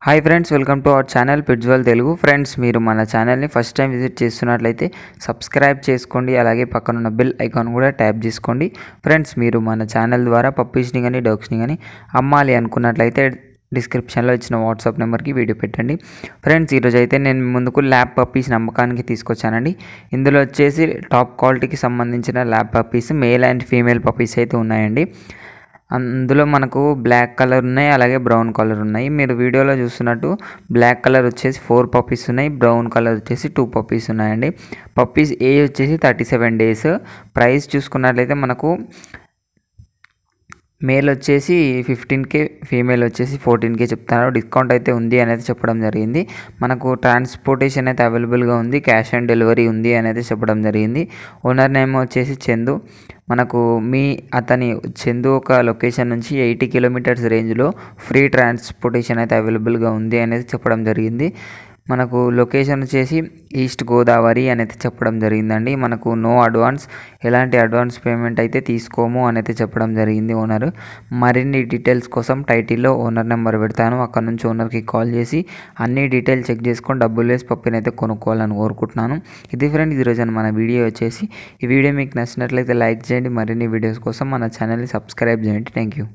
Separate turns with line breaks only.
Hi friends, welcome to our channel పిట్జ్వల్ Telugu. Friends, మీరు మన ఛానల్ని ఫస్ట్ టైం విజిట్ చేస్తున్నట్లయితే సబ్స్క్రైబ్ చేసుకోండి, అలాగే పక్కనున్న బెల్ ఐకాన్ కూడా ట్యాప్ చేసుకోండి. ఫ్రెండ్స్, మీరు మన ఛానల్ ద్వారా పప్పీస్ని కానీ డాగ్స్ని కానీ అమ్మాలి అనుకున్నట్లయితే డిస్క్రిప్షన్లో ఇచ్చిన వాట్సాప్ నెంబర్కి వీడియో పెట్టండి. ఫ్రెండ్స్, ఈరోజు అయితే నేను ముందుకు ల్యాబ్ పప్పీస్ అమ్మకానికి తీసుకొచ్చానండి. ఇందులో వచ్చేసి టాప్ క్వాలిటీకి సంబంధించిన lab puppies, male and female puppies అయితే ఉన్నాయండి. అందులో మనకు బ్లాక్ కలర్ ఉన్నాయి, అలాగే బ్రౌన్ కలర్ ఉన్నాయి. మీరు వీడియోలో చూస్తున్నట్టు బ్లాక్ కలర్ వచ్చేసి 4 పప్పీస్ ఉన్నాయి, బ్రౌన్ కలర్ వచ్చేసి 2 పప్పీస్ ఉన్నాయండి. పప్పీస్ ఏజ్ వచ్చేసి 37 డేస్. ప్రైస్ చూసుకున్నట్లయితే మనకు మేల్ వచ్చేసి 15K, ఫీమేల్ వచ్చేసి 14K చెప్తున్నారు. డిస్కౌంట్ అయితే ఉంది అనేది చెప్పడం జరిగింది. మనకు ట్రాన్స్పోర్టేషన్ అయితే అవైలబుల్గా ఉంది, క్యాష్ ఆన్ డెలివరీ ఉంది అనేది చెప్పడం జరిగింది. ఓనర్ నేమ్ వచ్చేసి చందు. మనకు అతని చందు ఒక లొకేషన్ నుంచి 80 కిలోమీటర్స్ రేంజ్లో ఫ్రీ ట్రాన్స్పోర్టేషన్ అయితే అవైలబుల్గా ఉంది అనేది చెప్పడం జరిగింది. మనకు లొకేషన్ వచ్చేసి ఈస్ట్ గోదావరి అనేది చెప్పడం జరిగిందండి. మనకు నో అడ్వాన్స్, ఎలాంటి అడ్వాన్స్ పేమెంట్ అయితే తీసుకోము అనేది చెప్పడం జరిగింది ఓనర్. మరిన్ని డీటెయిల్స్ కోసం టైటిల్లో ఓనర్ నెంబర్ పెడతాను, అక్కడ నుంచి ఓనర్కి కాల్ చేసి అన్ని డీటెయిల్స్ చెక్ చేసుకొని డబ్బులు వేసి పప్పిని అయితే కొనుక్కోవాలని కోరుకుంటున్నాను. ఇది ఫ్రెండ్స్, ఈరోజు మన వీడియో వచ్చేసి. ఈ వీడియో మీకు నచ్చినట్లయితే లైక్ చేయండి. మరిన్ని వీడియోస్ కోసం మన ఛానల్ని సబ్స్క్రైబ్ చేయండి. Thank you.